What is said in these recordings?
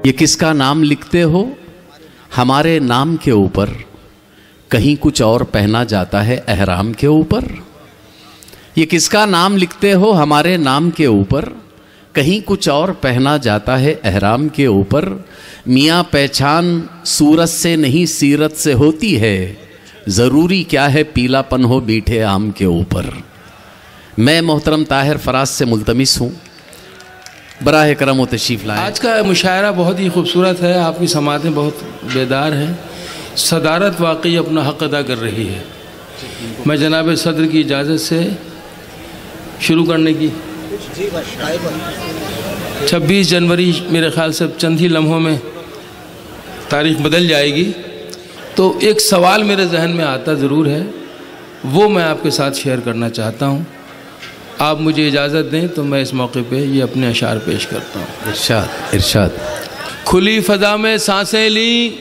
ये किसका नाम लिखते हो हमारे नाम के ऊपर, कहीं कुछ और पहना जाता है एहराम के ऊपर। ये किसका नाम लिखते हो हमारे नाम के ऊपर, कहीं कुछ और पहना जाता है एहराम के ऊपर। मियाँ पहचान सूरत से नहीं सीरत से होती है, ज़रूरी क्या है पीलापन हो मीठे आम के ऊपर। मैं मोहतरम ताहिर फराज से मुल्तमिस हूँ, बराह करम व तशरीफ़ लाएं। आज का मुशायरा बहुत ही खूबसूरत है, आपकी समातें बहुत बेदार हैं, सदारत वाकई अपना हक़ अदा कर रही है। मैं जनाब सदर की इजाज़त से शुरू करने की 26 जनवरी मेरे ख़्याल से चंद ही लम्हों में तारीख़ बदल जाएगी, तो एक सवाल मेरे जहन में आता ज़रूर है, वो मैं आपके साथ शेयर करना चाहता हूँ। आप मुझे इजाज़त दें तो मैं इस मौके पे ये अपने अशार पेश करता हूँ। इरशाद इरशाद। खुली फ़ज़ा में सांसें ली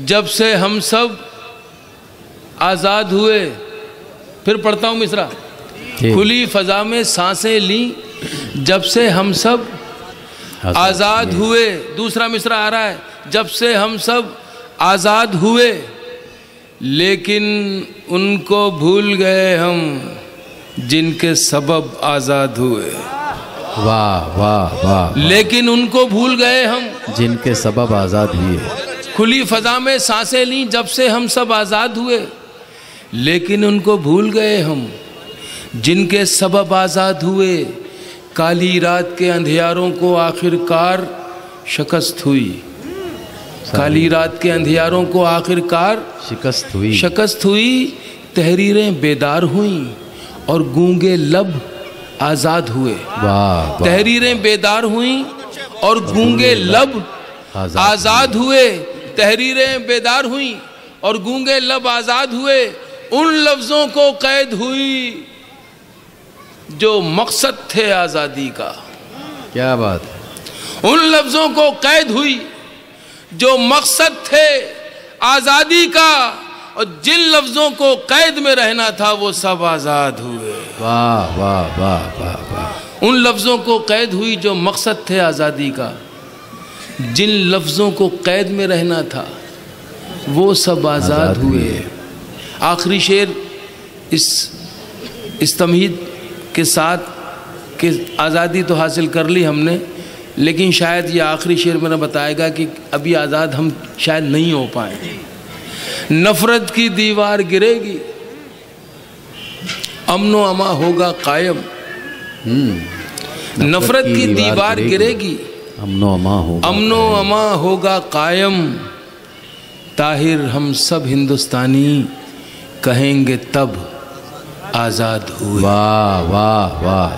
जब से हम सब आज़ाद हुए। फिर पढ़ता हूँ मिसरा। खुली फ़ज़ा में सांसें ली जब से हम सब आज़ाद हुए। दूसरा मिसरा आ रहा है, जब से हम सब आज़ाद हुए, लेकिन उनको भूल गए हम जिनके सबब आज़ाद हुए। वाह वाह वाह। लेकिन उनको भूल गए हम जिनके सबब आज़ाद हुए। खुली फ़ज़ा में सांसें ली जब से हम सब आज़ाद हुए, लेकिन उनको भूल गए हम जिनके सबब आज़ाद हुए। काली रात के अंधियारों को आखिरकार शिकस्त हुई। काली रात के अंधियारों को आखिरकार शिकस्त हुई। तहरीरें बेदार हुई और गूंगे लब आज़ाद हुए। वाह। तहरीरें बेदार हुई और गूंगे लब आज़ाद हुए। तहरीरें बेदार हुई और गूंगे लब आज़ाद हुए। उन लफ्ज़ों को कैद हुई जो मकसद थे आज़ादी का। क्या बात है। उन लफ्ज़ों को कैद हुई जो मकसद थे आज़ादी का, और जिन लफ्ज़ों को कैद में रहना था वो सब आज़ाद हुए। वाह वाह वाह वाह वाह। उन लफ्ज़ों को कैद हुई जो मकसद थे आज़ादी का, जिन लफ्ज़ों को कैद में रहना था वो सब आज़ाद हुए। आखिरी शेर इस तमहीद के साथ कि आज़ादी तो हासिल कर ली हमने, लेकिन शायद ये आखिरी शेर मेरा बताएगा कि अभी आज़ाद हम शायद नहीं हो पाए। नफ़रत की दीवार गिरेगी, अमनो अमा होगा कायम। नफ़रत की दीवार गिरेगी, अमनो अमा होगा कायम। ताहिर हम सब हिंदुस्तानी कहेंगे तब आज़ाद हुए। वाह वाह वाह।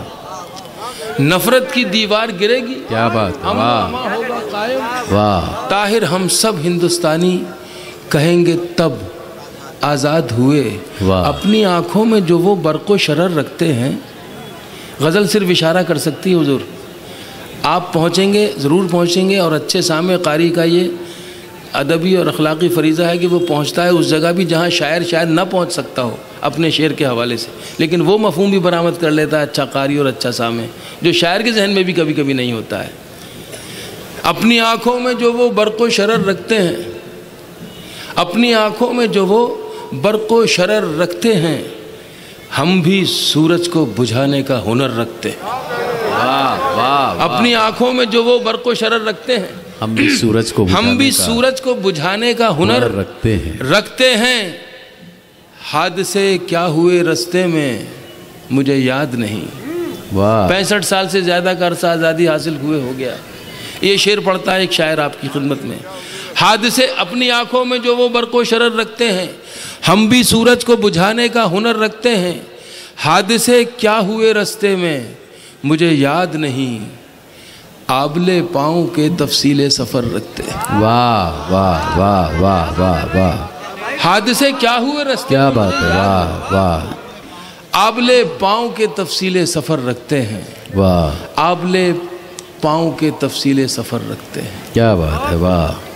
नफ़रत की दीवार गिरेगी, क्या बात है। अमनो अमा होगा कायम। वाह। ताहिर हम सब हिंदुस्तानी कहेंगे तब आज़ाद हुए। अपनी आँखों में जो वो बर्क़ो शरर रखते हैं, गज़ल सिर्फ इशारा कर सकती है हुज़ूर। आप पहुँचेंगे, ज़रूर पहुँचेंगे, और अच्छे सामे कारी का ये अदबी और अखलाक़ी फ़रीज़ा है कि वो पहुँचता है उस जगह भी जहाँ शायर शायद ना पहुँच सकता हो अपने शेर के हवाले से, लेकिन वो मफ़हूम भी बरामद कर लेता है अच्छा कारी और अच्छा सामे, जो शायर के जहन में भी कभी कभी नहीं होता है। अपनी आँखों में जो वो बर्क़ो शरर रखते हैं, अपनी आँखों में जो वो बर्क़ो शरर रखते हैं, हम भी सूरज को बुझाने का हुनर रखते हैं। वाह वाह। अपनी आँखों में जो वो बर्क़ो शरर रखते हैं, हम भी सूरज को बुझाने का हुनर रखते हैं। हादसे क्या हुए रास्ते में मुझे याद नहीं। वाह। 65 साल से ज़्यादा का अरसा आज़ादी हासिल हुए हो गया। ये शेर पढ़ता है एक शायर आपकी खिदमत में। हादसे अपनी आँखों में जो वो बर्क़ो शरर रखते हैं, हम भी सूरज को बुझाने का हुनर रखते हैं। हादसे क्या हुए रास्ते में मुझे याद नहीं, आबले पाँव के तफसीले सफ़र रखते हैं। वाह वाह वाह वाह वाह वाह। हादसे क्या हुए रास्ते, क्या बात है। वाह वाह। आबले पाँव के तफसीले सफ़र रखते हैं। वाह। आबले पाँव के तफसीले सफ़र रखते हैं। क्या बात है। वाह।